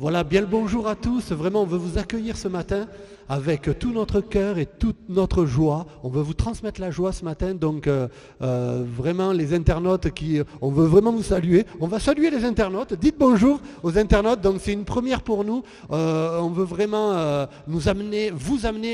Voilà, bien le bonjour à tous. Vraiment, on veut vous accueillir ce matin avec tout notre cœur et toute notre joie. On veut vous transmettre la joie ce matin. Donc, vraiment, les internautes on veut vraiment vous saluer. On va saluer les internautes. Dites bonjour aux internautes. Donc, c'est une première pour nous. On veut vraiment vous amener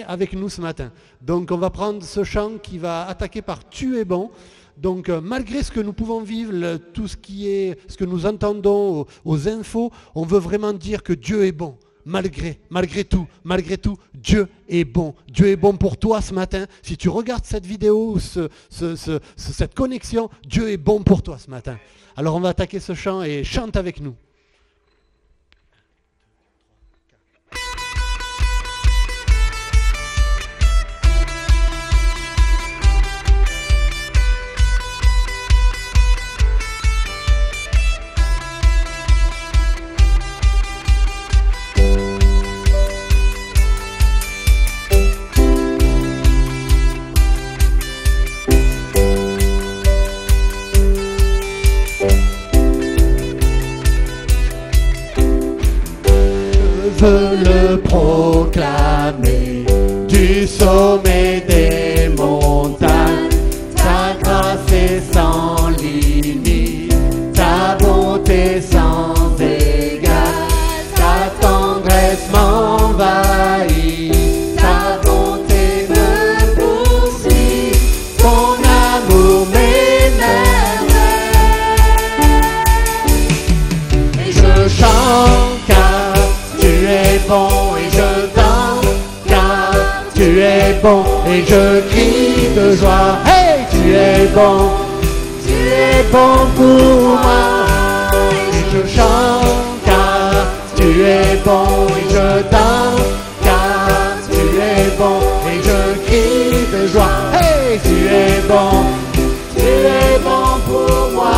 avec nous ce matin. Donc, on va prendre ce chant qui va attaquer par « Tu es bon ». Donc malgré ce que nous pouvons vivre, tout ce que nous entendons aux infos, on veut vraiment dire que Dieu est bon. Malgré tout, Dieu est bon. Dieu est bon pour toi ce matin. Si tu regardes cette vidéo, cette connexion, Dieu est bon pour toi ce matin. Alors on va attaquer ce chant et chante avec nous. Je veux le proclamer du sommet des montagnes. Ta grâce est sans limite, ta bonté sans égale, ta tendresse m'envahit, ta bonté me poursuit, ton amour m'émerveille. Et je chante car tu es bon et je danse car tu es bon et je crie de joie. Hey, tu es bon pour moi. Et je chante car tu es bon et je danse car tu es bon et je crie de joie. Hey, tu es bon pour moi.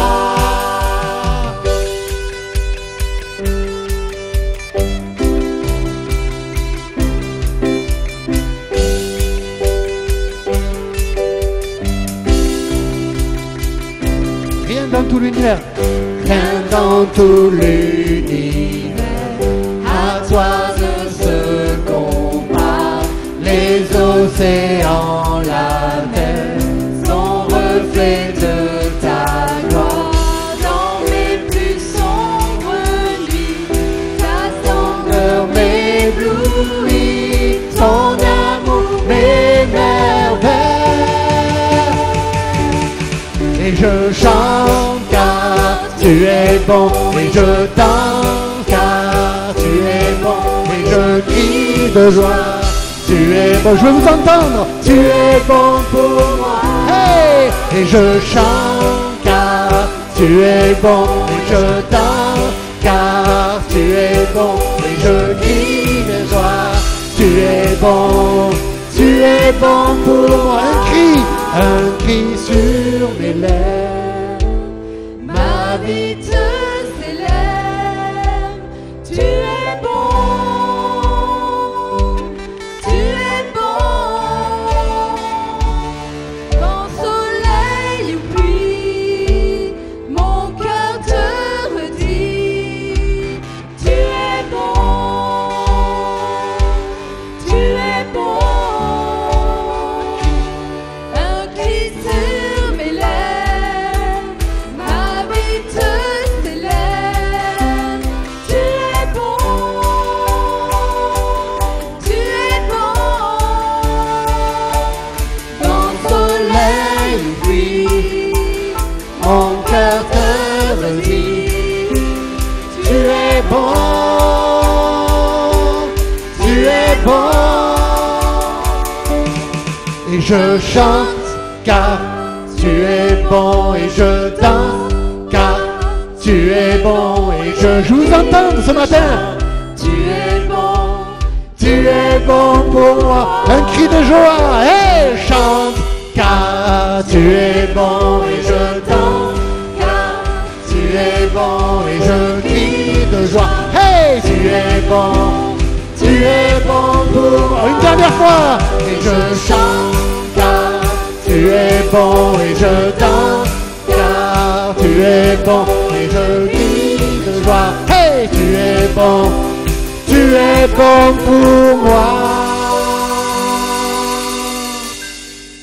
Dans tout l'univers, rien dans tout l'univers, à toi ne se compare. Les océans, la terre, sont reflets de ta gloire. Dans mes plus sombres nuits, ta splendeur m'éblouit, ton amour m'émerveille. Et je chante car tu es bon et je danse car tu es bon et je crie de joie. Tu es bon, je veux vous entendre. Tu es bon pour moi. Hey! Et je chante car tu es bon et je danse car tu es bon et je crie de joie. Tu es bon pour moi. Un cri sur mes lèvres, ma vie te célèbre. Tu es bon, vent, soleil ou pluie, mon cœur te redit. Tu es bon, tu es bon. Mon cœur te redit, tu es bon, et je chante car tu es bon et je danse car tu es bon et je vous entends ce matin. Tu es bon pour moi. Un cri de joie, hey, chante car tu es bon et je danse car tu es bon et je crie de joie. Hey, tu es bon pour moi. Une dernière fois. Et je chante car tu es bon et je danse car tu es bon et je crie de joie. Hey, tu es es bon pour moi.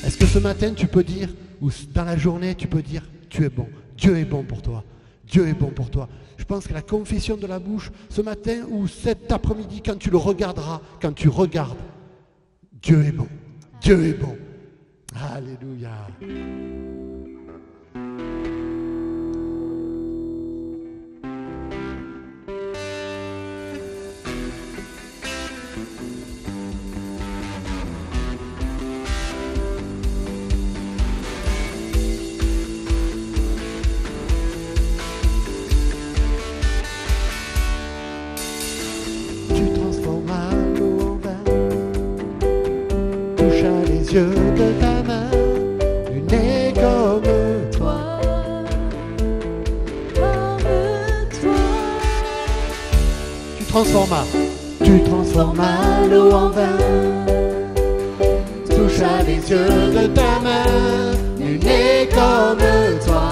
Est-ce que ce matin tu peux dire, ou dans la journée tu peux dire, tu es bon, Dieu est bon pour toi, Dieu est bon pour toi. Je pense que la confession de la bouche, ce matin ou cet après-midi, quand tu le regarderas, quand tu regardes, Dieu est bon, Dieu est bon. Alléluia. De ta main, tu n'es comme toi, Tu transformas l'eau en vin, toucha les yeux de ta main, tu n'es comme toi,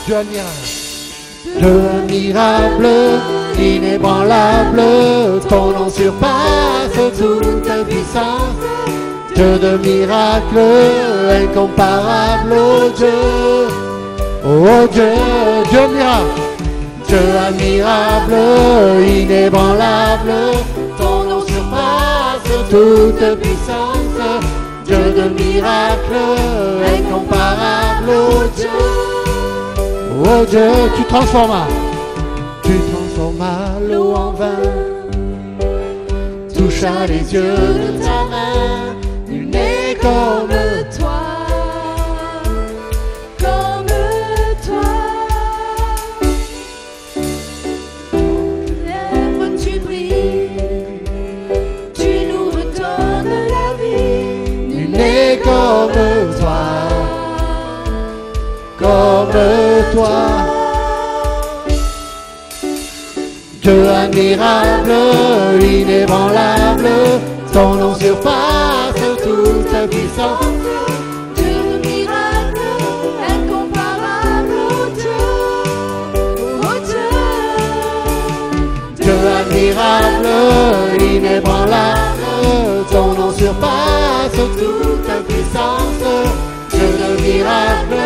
Dieu admirable, inébranlable, ton nom surpasse toute puissance. Dieu de miracles, incomparable, oh Dieu, Dieu admirable, Dieu admirable, inébranlable, ton nom surpasse toute puissance. Dieu de miracles, incomparable, oh Dieu, tu transformas l'eau en vin, toucha les yeux de ta main, tu n'es comme toi, lèvres tu brilles, tu nous redonnes la vie, tu n'es comme toi. Dieu admirable, inébranlable, ton nom surpasse toute puissance. Dieu de miracle, incomparable, oh Dieu. Dieu admirable, inébranlable, ton nom surpasse toute puissance. Dieu de miracle,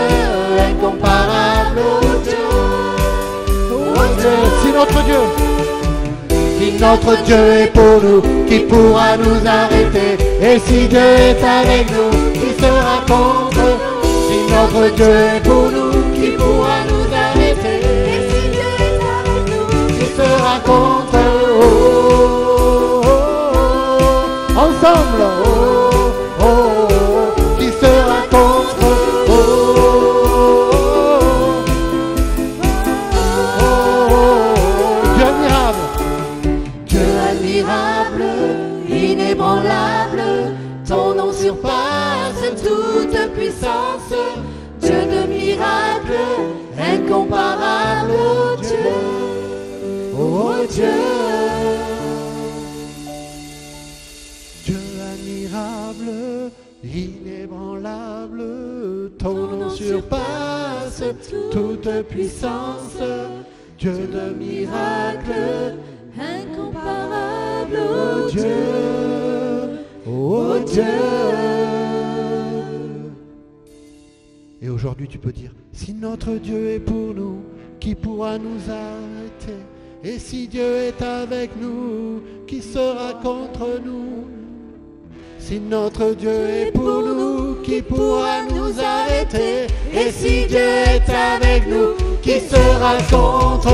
incomparable, oh Dieu. Si notre Dieu est pour nous, qui pourra nous arrêter? Et si Dieu est avec nous, qui sera contre? Si notre Dieu est pour nous, qui pourra nous arrêter? Et si Dieu est avec nous, qui sera contre? Ensemble, qui sera contre? Inébranlable, ton nom surpasse toute puissance. Dieu de miracles, incomparable, oh Dieu. Dieu admirable, inébranlable, ton nom surpasse toute puissance. Dieu de miracles, incomparable, oh Dieu. Et aujourd'hui tu peux dire, si notre Dieu est pour nous, qui pourra nous arrêter? Et si Dieu est avec nous, qui sera contre nous? Si notre Dieu est pour nous, qui pourra nous arrêter? Et si Dieu est avec nous, qui sera contre?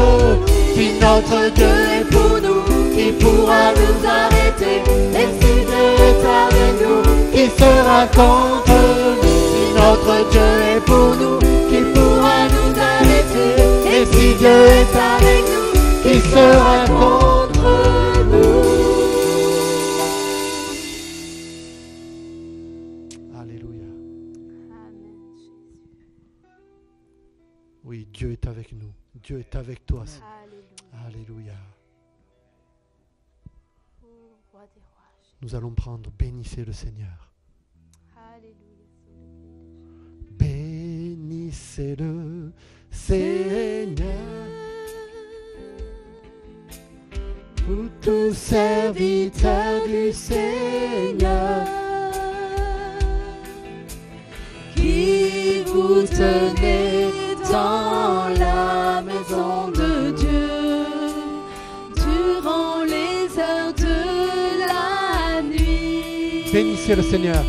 Si notre Dieu est pour nous, qui pourra nous arrêter? Et si Dieu est avec nous, qui sera contre nous? Si notre Dieu est pour nous, qui pourra nous arrêter? Et si Dieu est avec nous, qui sera contre nous? Alléluia. Oui, Dieu est avec nous. Dieu est avec toi. Alléluia. Nous allons prendre, bénissez le Seigneur. Bénissez Bénissez le Seigneur. Vous tous serviteurs du Seigneur, qui vous tenez dans la maison de Dieu, durant les heures de la nuit. bénissez le Seigneur.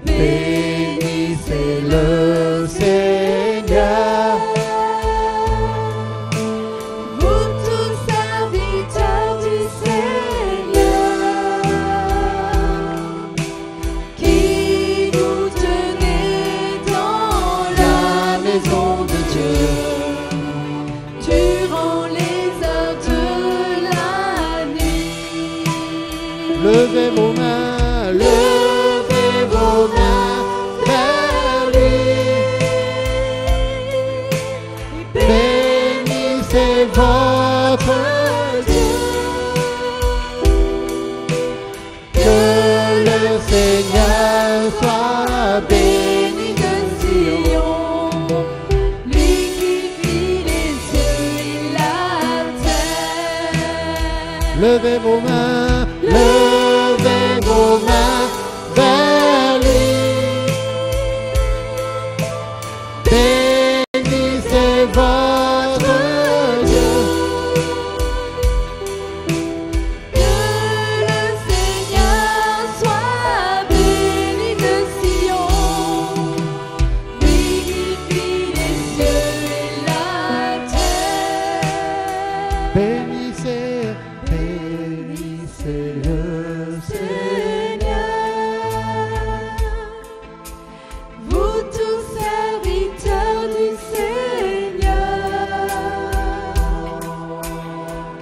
Bénissez le Seigneur. Vous tous serviteurs du Seigneur, qui vous tenez dans la maison de Dieu, durant les heures de la nuit. Levez vos mains, levez vos mains vers lui. Bénissez votre Dieu. Que le Seigneur soit béni. De Sion, lui qui fit les cieux et la terre. Levez vos mains, levez vos mains vers lui. Bénissez votre Dieu. Que le Seigneur soit béni de Sion, lui qui fit les cieux et la terre. Bénissez, bénissez le Seigneur. Vous tous serviteurs du Seigneur,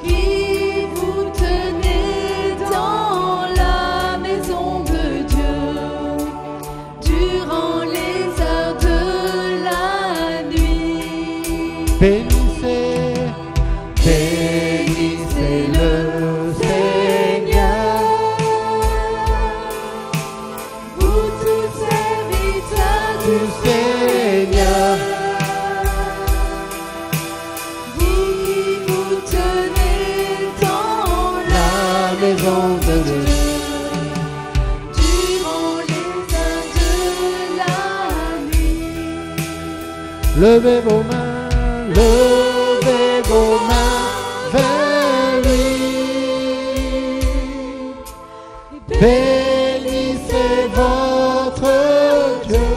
qui vous tenez dans la maison de Dieu, durant les heures de la nuit. Bénissez, bénissez le Seigneur. Vous tous serviteurs Du Seigneur, vous qui vous tenez dans la maison de Dieu. durant les heures de la nuit. Levez vos mains, levez vos mains vers lui. Bénissez votre Dieu.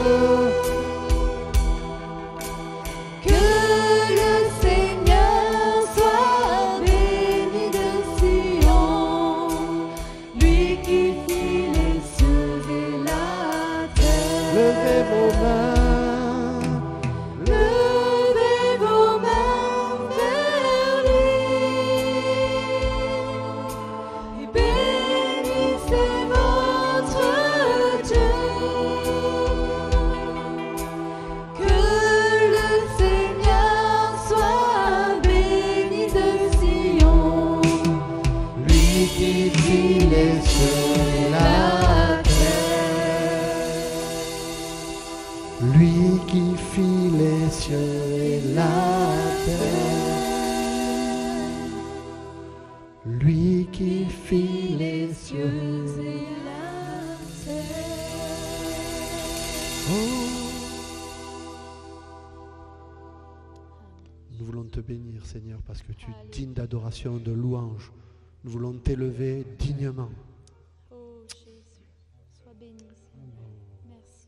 Que le Seigneur soit béni de Sion, lui qui fit les cieux et la terre. Levez vos mains, Levez vos mains vers lui et bénissez votre Dieu. Que le Seigneur soit béni de Sion, lui qui fit les cieux et la terre. Lui qui fit les cieux et la terre. Lui qui fit les cieux. et la terre. Oh. Nous voulons te bénir, Seigneur, parce que tu es digne d'adoration, de louange. Nous voulons t'élever dignement. Oh Jésus, sois béni, Seigneur. Merci,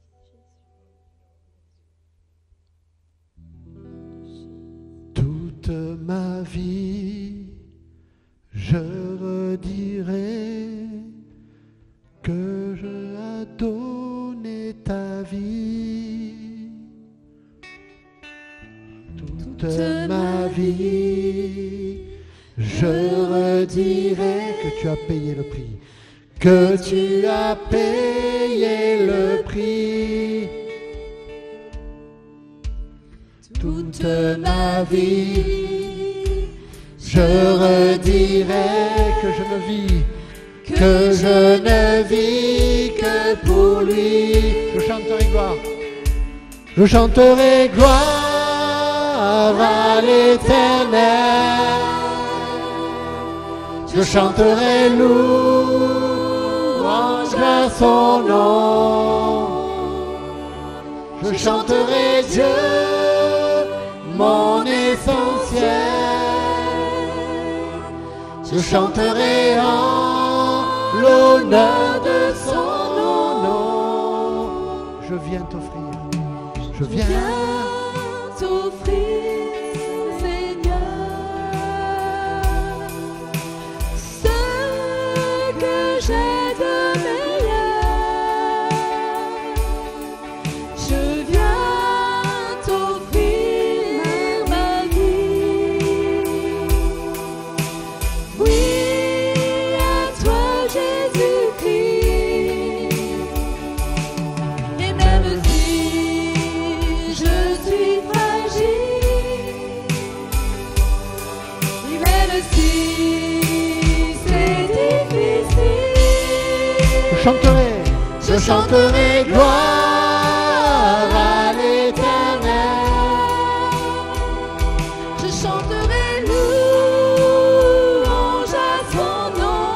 Jésus. Toute ma vie, je redirai que je as donné ta vie. Toute ma vie, je redirai que tu as payé le prix, que tu as payé le prix. Toute ma vie, je redirai que je ne vis, que je ne vis que pour lui. Je chanterai gloire. Je chanterai gloire à l'Éternel. Je chanterai louange à son nom. Je chanterai Dieu, mon essentiel. Je chanterai en l'honneur de son nom. Je viens t'offrir. Je viens t'offrir, Seigneur, ce que j'ai de meilleur. Je viens t'offrir ma vie. Oui, à toi Jésus-Christ. Et même si je suis fragile, et même si c'est difficile, je chanterai gloire à l'Éternel. je chanterai louange à son nom.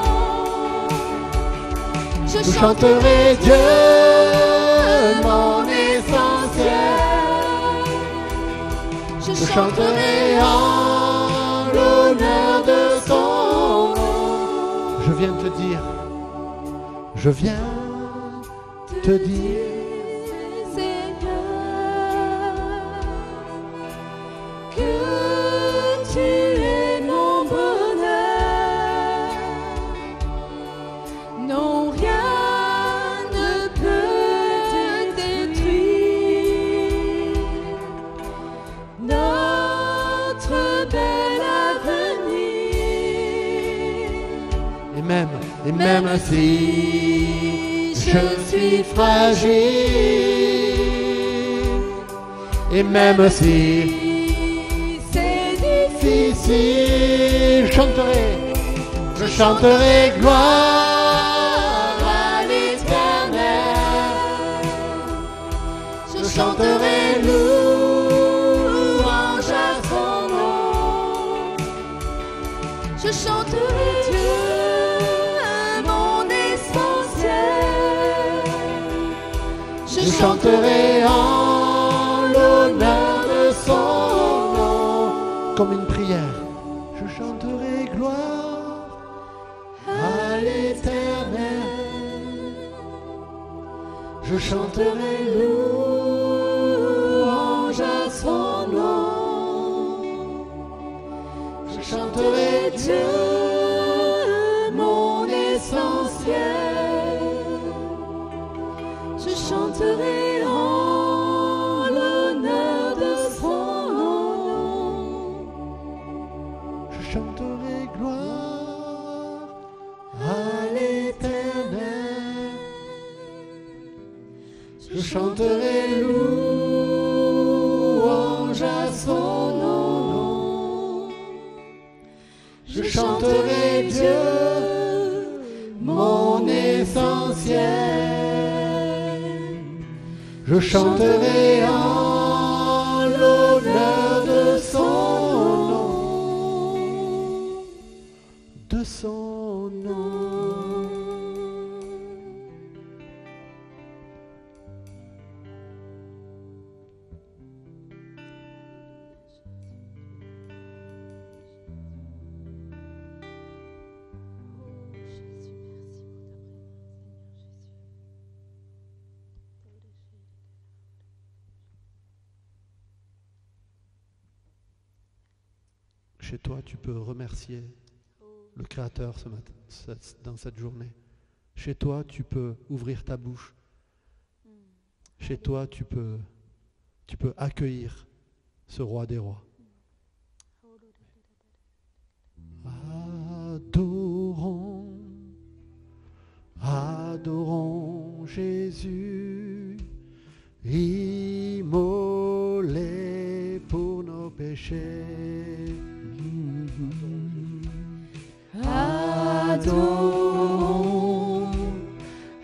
Je Je chanterai Dieu, mon essentiel. Je Je chanterai en l'honneur de son nom. Je viens te dire, je viens te dire, Seigneur, que tu es mon bonheur. Non, rien ne peut détruire notre bel avenir. et même si je suis fragile, et même si c'est difficile, je chanterai gloire à l'Éternel. Je chanterai louange à son nom. je chanterai Dieu, mon essentiel. Je chanterai en l'honneur de son nom. Comme une prière. Je chanterai gloire à l'Éternel. Je chanterai louange à son nom. Je chanterai Dieu, mon essentiel. Je chanterai en l'honneur de son nom. Je chanterai gloire à l'Éternel. Je chanterai louange à son nom. Je chanterai Dieu, mon essentiel. Je chanterai en l'honneur de son nom. De son nom. Chez toi, tu peux remercier le Créateur ce matin, dans cette journée. Chez toi, tu peux ouvrir ta bouche. Chez toi, tu peux accueillir ce roi des rois. Adorons, adorons Jésus, immolé pour nos péchés. Adorons,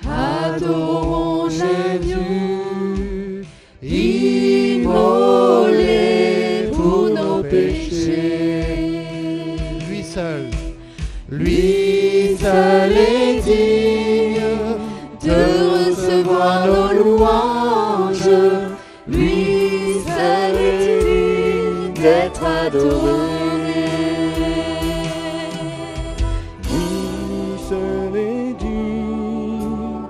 adorons Jésus, Lui seul est digne de recevoir nos louanges. Lui seul est digne d'être adoré. Lui seul est digne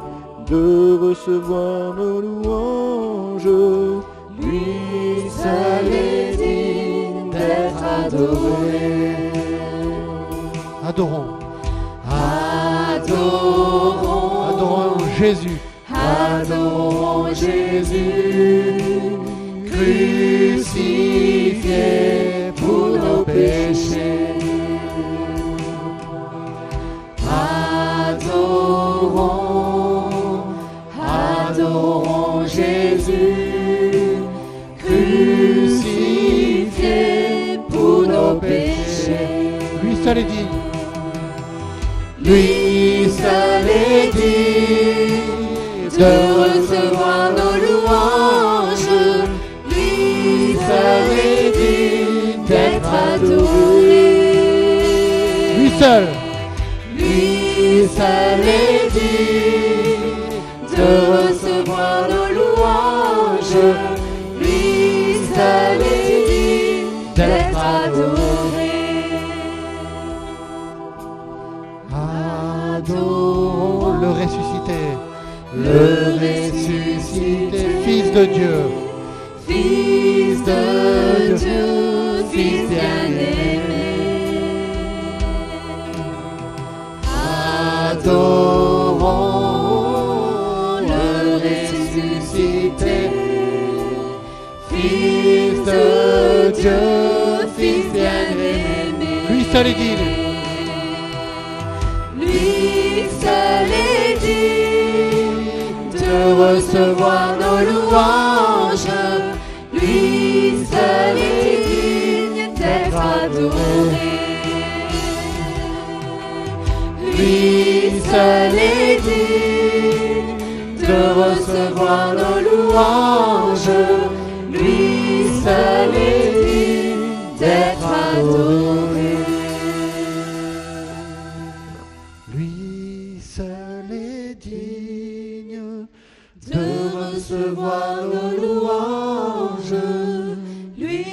de recevoir nos louanges. Lui seul est digne d'être adoré. Adorons. Adorons. Adorons Jésus. Adorons Jésus, crucifié pour nos péchés. Adorons, adorons Jésus, crucifié pour nos péchés. Lui seul est digne. Lui seul est digne de recevoir nos louanges. Lui seul est digne d'être adoré. Lui seul est digne de recevoir nos louanges. Lui seul est digne d'être adoré. Adorons le ressuscité. Le ressuscité, Fils de Dieu, Fils de Dieu, Fils bien-aimé. Adorons le ressuscité, Fils de Dieu, Fils bien-aimé. Lui seul est digne. Lui seul est digne de recevoir nos louanges. Lui seul est digne d'être adoré. Lui seul est digne de recevoir nos louanges. Lui seul est digne d'être adoré. Lui seul est digne de recevoir nos louanges. Lui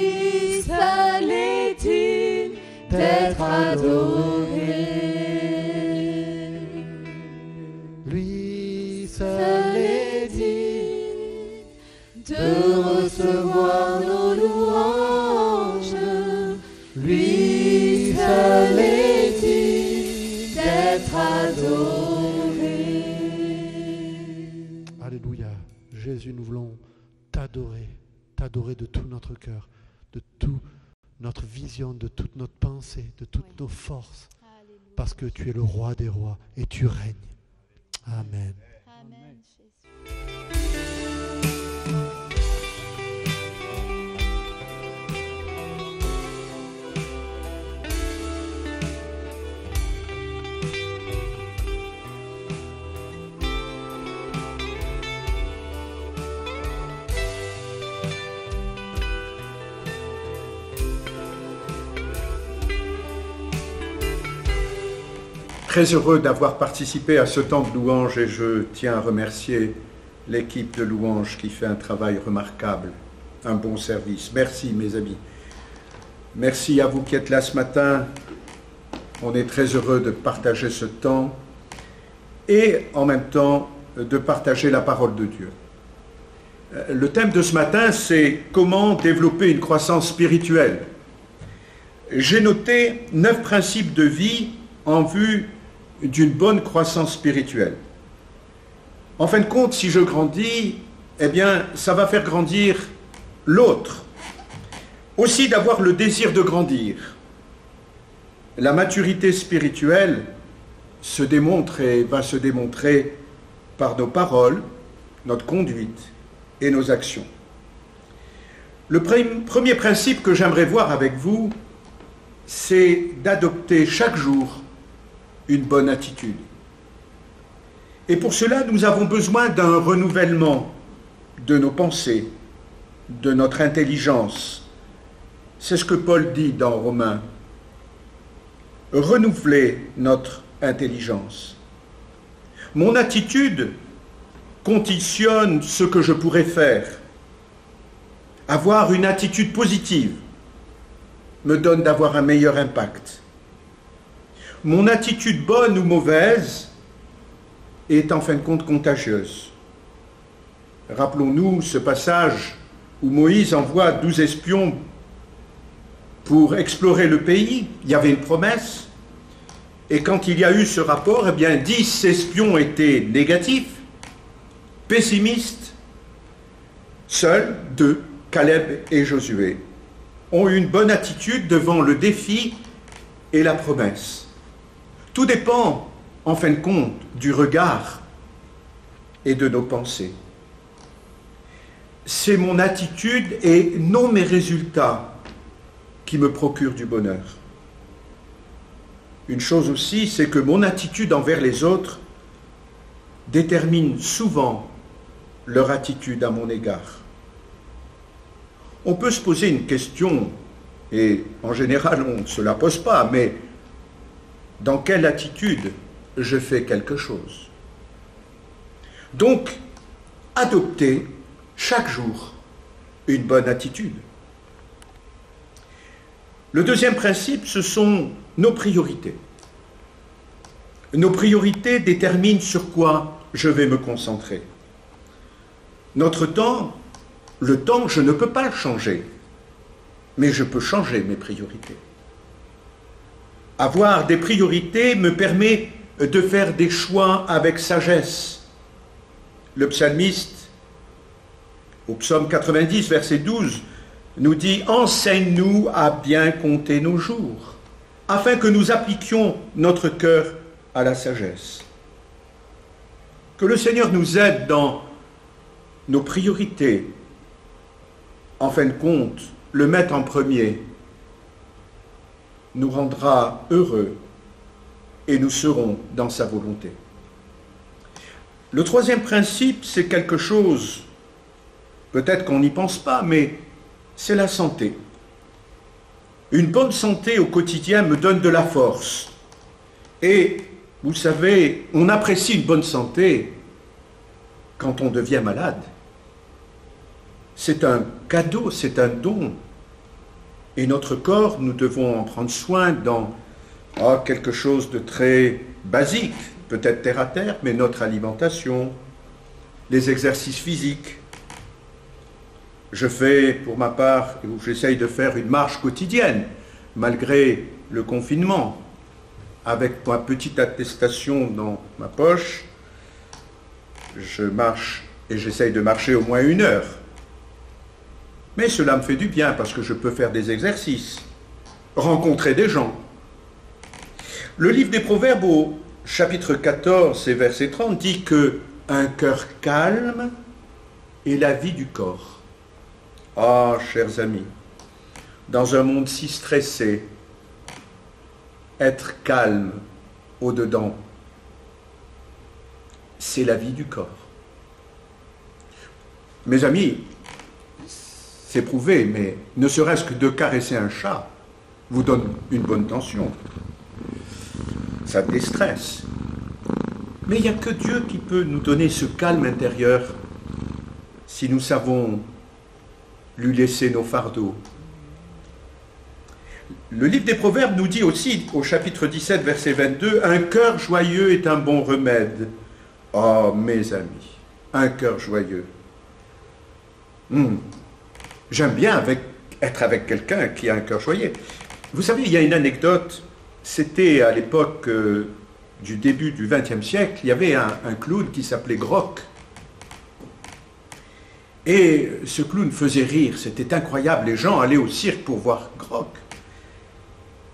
seul est digne d'être adoré. Lui seul est digne de recevoir nos louanges. Lui seul est digne d'être adoré. Alléluia. Jésus, nous voulons t'adorer, t'adorer de tout notre cœur, de toute notre vision, de toute notre pensée, de toutes nos forces, parce que tu es le roi des rois et tu règnes. Amen. Amen, Jésus. Très heureux d'avoir participé à ce temps de louange et je tiens à remercier l'équipe de louange qui fait un travail remarquable, un bon service. Merci mes amis. Merci à vous qui êtes là ce matin. On est très heureux de partager ce temps et en même temps de partager la parole de Dieu. Le thème de ce matin, c'est comment développer une croissance spirituelle. J'ai noté 9 principes de vie en vue d'une bonne croissance spirituelle. En fin de compte, si je grandis, eh bien, ça va faire grandir l'autre. Aussi d'avoir le désir de grandir. La maturité spirituelle se démontre et va se démontrer par nos paroles, notre conduite et nos actions. Le premier principe que j'aimerais voir avec vous, c'est d'adopter chaque jour une bonne attitude. Et pour cela, nous avons besoin d'un renouvellement de nos pensées, de notre intelligence. C'est ce que Paul dit dans Romains. renouveler notre intelligence. Mon attitude conditionne ce que je pourrais faire. Avoir une attitude positive me donne d'avoir un meilleur impact. Mon attitude bonne ou mauvaise est en fin de compte contagieuse. Rappelons-nous ce passage où Moïse envoie 12 espions pour explorer le pays. Il y avait une promesse. Et quand il y a eu ce rapport, eh bien 10 espions étaient négatifs, pessimistes. Seuls 2, Caleb et Josué, ont eu une bonne attitude devant le défi et la promesse. Tout dépend, en fin de compte, du regard et de nos pensées. C'est mon attitude et non mes résultats qui me procurent du bonheur. Une chose aussi, c'est que mon attitude envers les autres détermine souvent leur attitude à mon égard. On peut se poser une question, et en général on ne se la pose pas, mais dans quelle attitude je fais quelque chose? Donc, adopter chaque jour une bonne attitude. Le deuxième principe, ce sont nos priorités. Nos priorités déterminent sur quoi je vais me concentrer. Notre temps, le temps, je ne peux pas le changer, mais je peux changer mes priorités. Avoir des priorités me permet de faire des choix avec sagesse. Le psalmiste, au psaume 90, verset 12, nous dit « Enseigne-nous à bien compter nos jours, afin que nous appliquions notre cœur à la sagesse. » Que le Seigneur nous aide dans nos priorités. En fin de compte, le mettre en premier nous rendra heureux et nous serons dans sa volonté. Le troisième principe, c'est quelque chose, peut-être qu'on n'y pense pas, mais c'est la santé. Une bonne santé au quotidien me donne de la force. Et, vous savez, on apprécie une bonne santé quand on devient malade. C'est un cadeau, c'est un don. Et notre corps, nous devons en prendre soin dans quelque chose de très basique, peut-être terre à terre, mais notre alimentation, les exercices physiques. Je fais, pour ma part, ou j'essaye de faire une marche quotidienne, malgré le confinement, avec ma petite attestation dans ma poche. Je marche et j'essaye de marcher au moins 1 heure. Mais cela me fait du bien parce que je peux faire des exercices, rencontrer des gens. Le livre des Proverbes au chapitre 14 et verset 30 dit que un cœur calme est la vie du corps. Ah, chers amis, dans un monde si stressé, être calme au-dedans, c'est la vie du corps. Mes amis, c'est prouvé, mais ne serait-ce que de caresser un chat vous donne une bonne tension. Ça déstresse. Mais il n'y a que Dieu qui peut nous donner ce calme intérieur si nous savons lui laisser nos fardeaux. Le livre des Proverbes nous dit aussi, au chapitre 17, verset 22, « Un cœur joyeux est un bon remède. » Oh, mes amis, un cœur joyeux. J'aime bien être avec quelqu'un qui a un cœur joyeux. Vous savez, il y a une anecdote, c'était à l'époque du début du XXe siècle, il y avait un clown qui s'appelait Groc. Et ce clown faisait rire, c'était incroyable, les gens allaient au cirque pour voir Groc.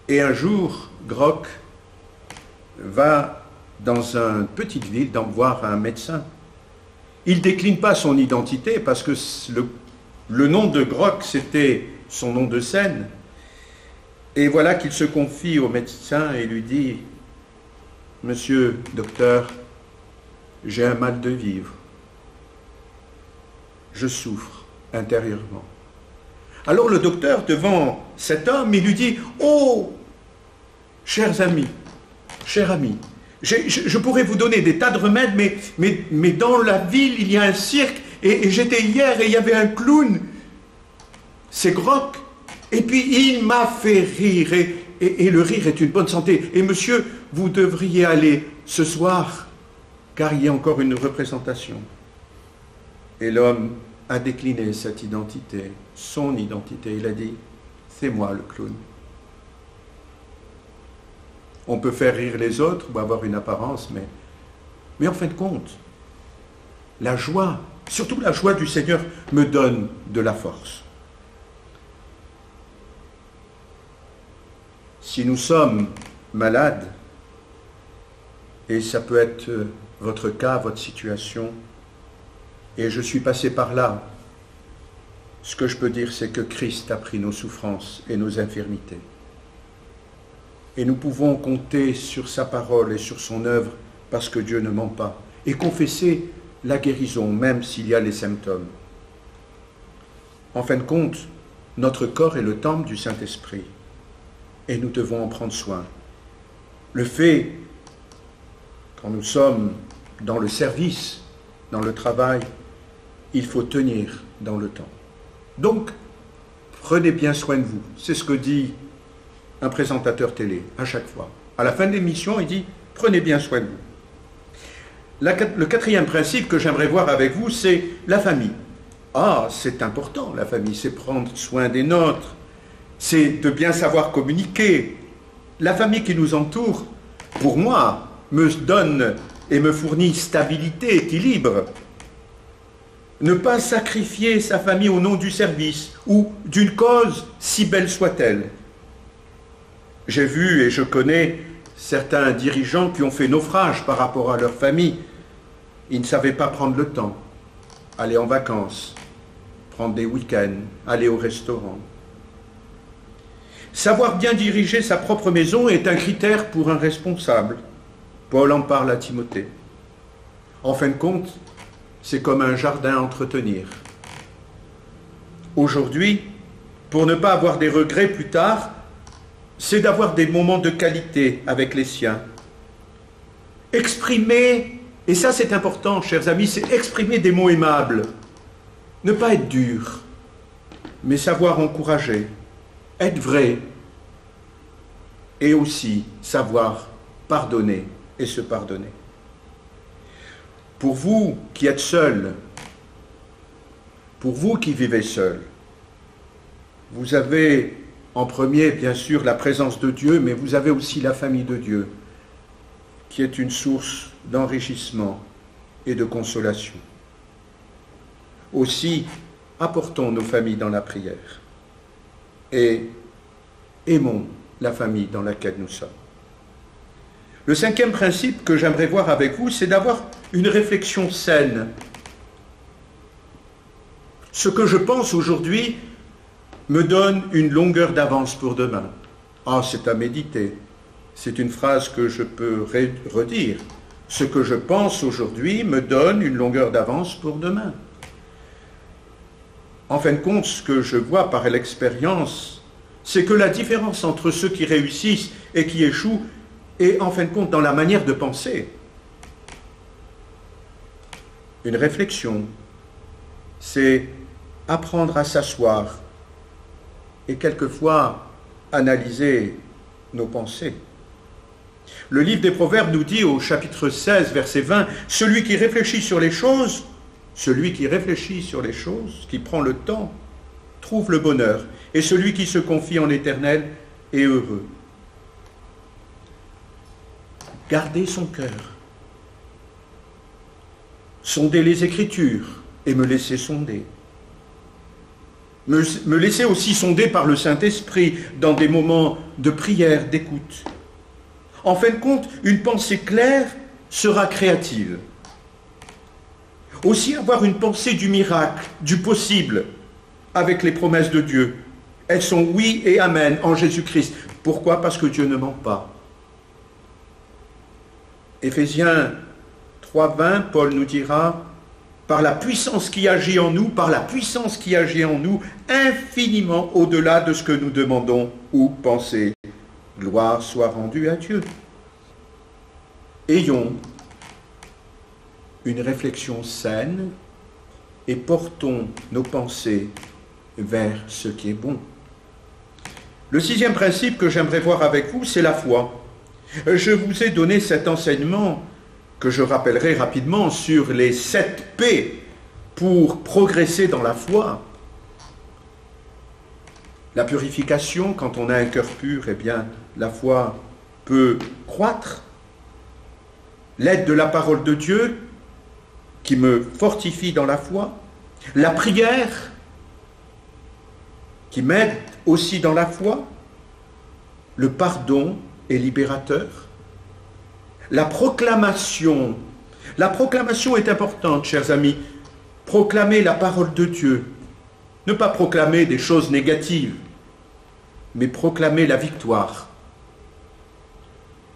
Et un jour, Groc va dans une petite ville voir un médecin. Il ne décline pas son identité parce que le nom de Groc, c'était son nom de scène. Et voilà qu'il se confie au médecin et lui dit « Monsieur docteur, j'ai un mal de vivre. Je souffre intérieurement. » Alors le docteur, devant cet homme, il lui dit « Oh, chers amis, je pourrais vous donner des tas de remèdes, mais dans la ville, il y a un cirque, et j'étais hier et il y avait un clown, c'est Groc, et puis il m'a fait rire, et le rire est une bonne santé. Et monsieur, vous devriez aller ce soir, car il y a encore une représentation. Et l'homme a décliné cette identité, son identité. Il a dit, c'est moi le clown. On peut faire rire les autres ou avoir une apparence, mais en fin de compte, la joie, surtout la joie du Seigneur, me donne de la force. Si nous sommes malades, et ça peut être votre cas, votre situation, et je suis passé par là, ce que je peux dire, c'est que Christ a pris nos souffrances et nos infirmités. Et nous pouvons compter sur sa parole et sur son œuvre, parce que Dieu ne ment pas, et confesser la guérison, même s'il y a les symptômes. En fin de compte, notre corps est le temple du Saint-Esprit, et nous devons en prendre soin. Le fait, quand nous sommes dans le service, dans le travail, il faut tenir dans le temps. Donc, prenez bien soin de vous. C'est ce que dit un présentateur télé, à chaque fois. À la fin de l'émission, il dit, prenez bien soin de vous. Le quatrième principe que j'aimerais voir avec vous, c'est la famille. Ah, c'est important, la famille, c'est prendre soin des nôtres, c'est de bien savoir communiquer. La famille qui nous entoure, pour moi, me donne et me fournit stabilité, équilibre. Ne pas sacrifier sa famille au nom du service ou d'une cause, si belle soit-elle. J'ai vu et je connais certains dirigeants qui ont fait naufrage par rapport à leur famille. Ils ne savaient pas prendre le temps, aller en vacances, prendre des week-ends, aller au restaurant. Savoir bien diriger sa propre maison est un critère pour un responsable. Paul en parle à Timothée. En fin de compte, c'est comme un jardin à entretenir. Aujourd'hui, pour ne pas avoir des regrets plus tard, c'est d'avoir des moments de qualité avec les siens. Exprimer, et ça c'est important, chers amis, c'est exprimer des mots aimables. Ne pas être dur, mais savoir encourager, être vrai, et aussi savoir pardonner et se pardonner. Pour vous qui êtes seuls, pour vous qui vivez seuls, vous avez en premier, bien sûr, la présence de Dieu, mais vous avez aussi la famille de Dieu, qui est une source d'enrichissement et de consolation. Aussi, apportons nos familles dans la prière et aimons la famille dans laquelle nous sommes. Le cinquième principe que j'aimerais voir avec vous, c'est d'avoir une réflexion saine. Ce que je pense aujourd'hui me donne une longueur d'avance pour demain. Ah, c'est à méditer. C'est une phrase que je peux redire. Ce que je pense aujourd'hui me donne une longueur d'avance pour demain. En fin de compte, ce que je vois par l'expérience, c'est que la différence entre ceux qui réussissent et qui échouent est en fin de compte dans la manière de penser. Une réflexion, c'est apprendre à s'asseoir et quelquefois analyser nos pensées. Le livre des Proverbes nous dit au chapitre 16, verset 20, « Celui qui réfléchit sur les choses, qui prend le temps, trouve le bonheur, et celui qui se confie en l'Éternel est heureux. » Gardez son cœur. Sondez les Écritures et me laissez sonder. Me laisser aussi sonder par le Saint-Esprit dans des moments de prière, d'écoute. En fin de compte, une pensée claire sera créative. Aussi avoir une pensée du miracle, du possible, avec les promesses de Dieu. Elles sont oui et amen en Jésus-Christ. Pourquoi? Parce que Dieu ne ment pas. Éphésiens 3,20, Paul nous dira, par la puissance qui agit en nous, infiniment au-delà de ce que nous demandons ou pensons. Gloire soit rendue à Dieu. Ayons une réflexion saine et portons nos pensées vers ce qui est bon. Le 6e principe que j'aimerais voir avec vous, c'est la foi. Je vous ai donné cet enseignement que je rappellerai rapidement sur les 7 P pour progresser dans la foi. La purification, quand on a un cœur pur, eh bien, la foi peut croître. L'aide de la parole de Dieu, qui me fortifie dans la foi. La prière, qui m'aide aussi dans la foi. Le pardon est libérateur. La proclamation. La proclamation est importante, chers amis. Proclamer la parole de Dieu. Ne pas proclamer des choses négatives, mais proclamer la victoire.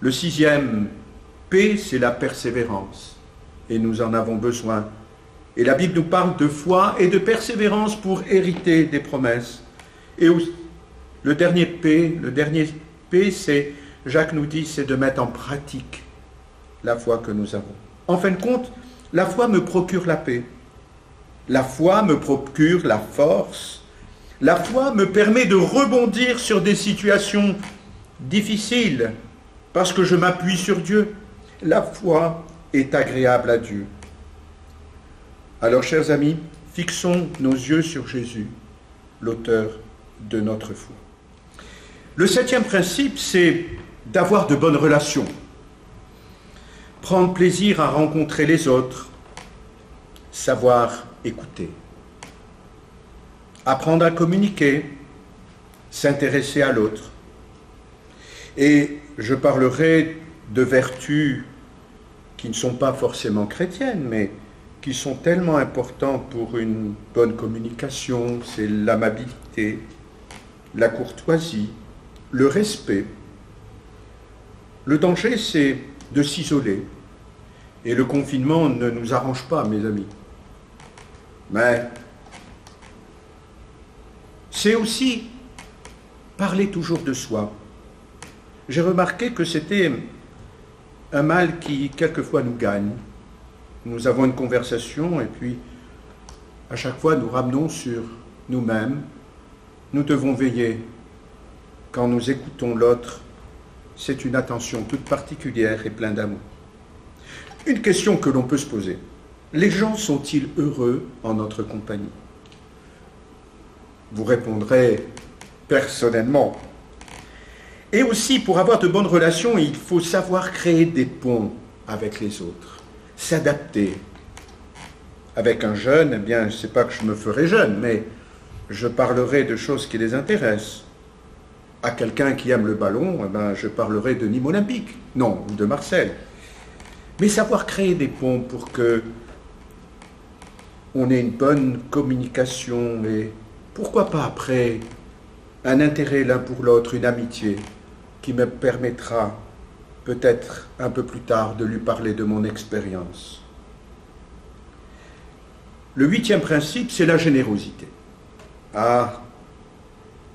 Le 6e P, c'est la persévérance. Et nous en avons besoin. Et la Bible nous parle de foi et de persévérance pour hériter des promesses. Et le dernier P, c'est, Jacques nous dit, c'est de mettre en pratique la foi que nous avons. En fin de compte, la foi me procure la paix. La foi me procure la force. La foi me permet de rebondir sur des situations difficiles parce que je m'appuie sur Dieu. La foi est agréable à Dieu. Alors, chers amis, fixons nos yeux sur Jésus, l'auteur de notre foi. Le 7e principe, c'est d'avoir de bonnes relations. Prendre plaisir à rencontrer les autres, savoir écouter. Apprendre à communiquer, s'intéresser à l'autre. Et je parlerai de vertus qui ne sont pas forcément chrétiennes, mais qui sont tellement importantes pour une bonne communication. C'est l'amabilité, la courtoisie, le respect. Le danger, c'est de s'isoler. Et le confinement ne nous arrange pas, mes amis. Mais c'est aussi parler toujours de soi. J'ai remarqué que c'était un mal qui, quelquefois, nous gagne. Nous avons une conversation et puis, à chaque fois, nous ramenons sur nous-mêmes. Nous devons veiller. Quand nous écoutons l'autre, c'est une attention toute particulière et pleine d'amour. Une question que l'on peut se poser. Les gens sont-ils heureux en notre compagnie? Vous répondrez personnellement. Et aussi, pour avoir de bonnes relations, il faut savoir créer des ponts avec les autres, s'adapter. Avec un jeune, eh bien, je ne sais pas que je me ferai jeune, mais je parlerai de choses qui les intéressent. À quelqu'un qui aime le ballon, eh bien, je parlerai de Nîmes Olympique, non, ou de Marseille. Mais savoir créer des ponts pour que on ait une bonne communication et pourquoi pas après un intérêt l'un pour l'autre, une amitié qui me permettra peut-être un peu plus tard de lui parler de mon expérience. Le 8e principe, c'est la générosité. Ah,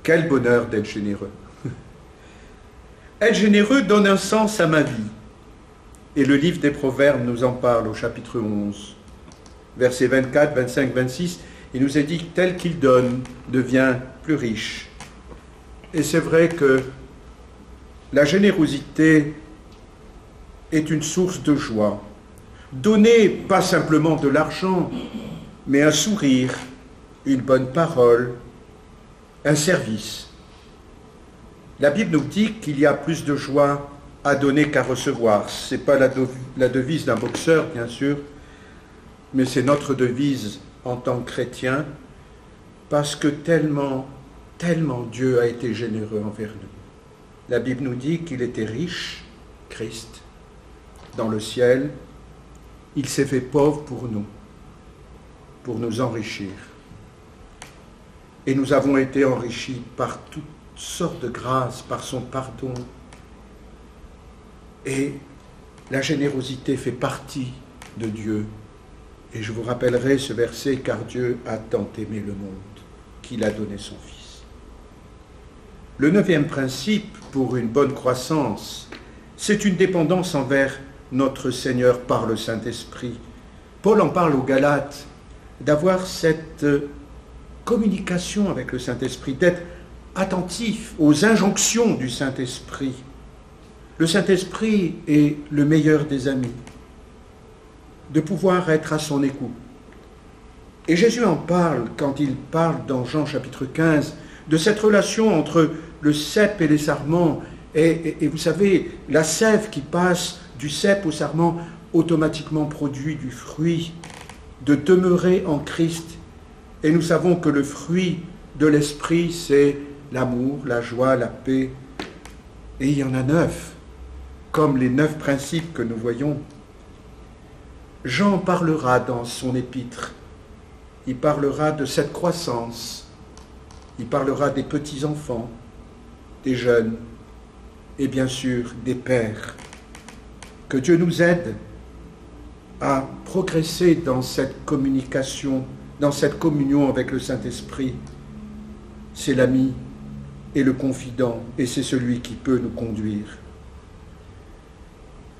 quel bonheur d'être généreux. Être généreux donne un sens à ma vie. Et le livre des Proverbes nous en parle au chapitre 11, versets 24, 25, 26. Il nous est dit que tel qu'il donne devient plus riche. Et c'est vrai que la générosité est une source de joie. Donner pas simplement de l'argent, mais un sourire, une bonne parole, un service. La Bible nous dit qu'il y a plus de joie à donner qu'à recevoir. Ce n'est pas la devise d'un boxeur, bien sûr, mais c'est notre devise en tant que chrétien, parce que tellement Dieu a été généreux envers nous. La Bible nous dit qu'il était riche, Christ, dans le ciel. Il s'est fait pauvre pour nous enrichir. Et nous avons été enrichis par toutes sortes de grâces, par son pardon. Et la générosité fait partie de Dieu. Et je vous rappellerai ce verset, car Dieu a tant aimé le monde qu'il a donné son Fils. Le 9e principe pour une bonne croissance, c'est une dépendance envers notre Seigneur par le Saint-Esprit. Paul en parle aux Galates, d'avoir cette communication avec le Saint-Esprit, d'être attentif aux injonctions du Saint-Esprit. Le Saint-Esprit est le meilleur des amis, de pouvoir être à son écoute. Et Jésus en parle quand il parle dans Jean chapitre 15 de cette relation entre le cep et les sarments. Et vous savez, la sève qui passe du cep au sarment automatiquement produit du fruit, de demeurer en Christ. Et nous savons que le fruit de l'esprit, c'est l'amour, la joie, la paix. Et il y en a 9, comme les 9 principes que nous voyons. Jean parlera dans son épître. Il parlera de cette croissance. Il parlera des petits-enfants, des jeunes et bien sûr des pères. Que Dieu nous aide à progresser dans cette communication, dans cette communion avec le Saint-Esprit. C'est l'ami et le confident, et c'est celui qui peut nous conduire.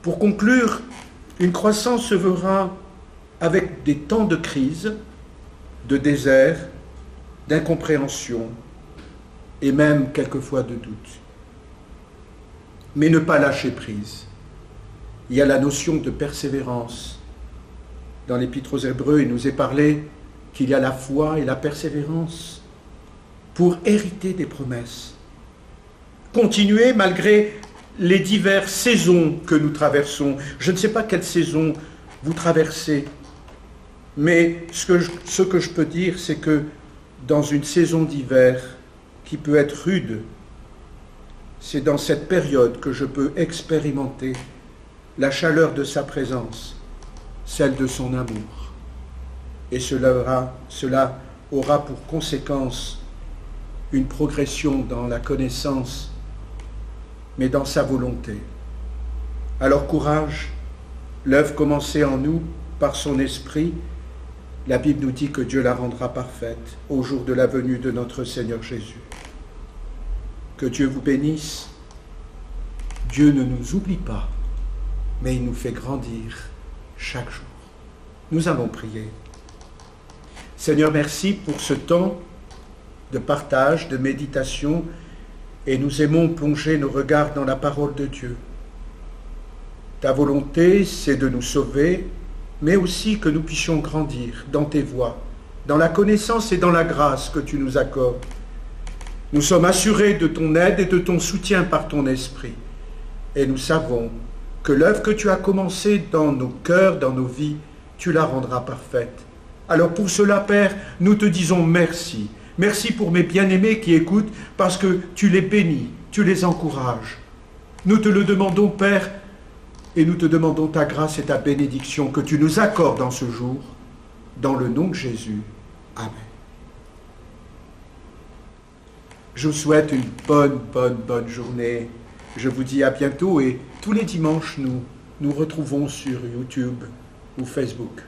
Pour conclure, une croissance se verra avec des temps de crise, de désert, d'incompréhension et même quelquefois de doute. Mais ne pas lâcher prise. Il y a la notion de persévérance. Dans l'Épître aux Hébreux, il nous est parlé qu'il y a la foi et la persévérance pour hériter des promesses. Continuer malgré les diverses saisons que nous traversons. Je ne sais pas quelle saison vous traversez, mais ce que je peux dire, c'est que dans une saison d'hiver qui peut être rude, c'est dans cette période que je peux expérimenter la chaleur de sa présence, celle de son amour. Et cela aura pour conséquence une progression dans la connaissance, mais dans sa volonté. Alors courage, l'œuvre commencée en nous par son esprit, la Bible nous dit que Dieu la rendra parfaite au jour de la venue de notre Seigneur Jésus. Que Dieu vous bénisse. Dieu ne nous oublie pas, mais il nous fait grandir chaque jour. Nous allons prier. Seigneur, merci pour ce temps de partage, de méditation, et nous aimons plonger nos regards dans la parole de Dieu. Ta volonté, c'est de nous sauver, mais aussi que nous puissions grandir dans tes voies, dans la connaissance et dans la grâce que tu nous accordes. Nous sommes assurés de ton aide et de ton soutien par ton esprit. Et nous savons que l'œuvre que tu as commencée dans nos cœurs, dans nos vies, tu la rendras parfaite. Alors pour cela, Père, nous te disons merci. Merci pour mes bien-aimés qui écoutent, parce que tu les bénis, tu les encourages. Nous te le demandons, Père, et nous te demandons ta grâce et ta bénédiction que tu nous accordes en ce jour, dans le nom de Jésus. Amen. Je vous souhaite une bonne journée. Je vous dis à bientôt et tous les dimanches, nous retrouvons sur YouTube ou Facebook.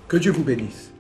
Que Dieu vous bénisse.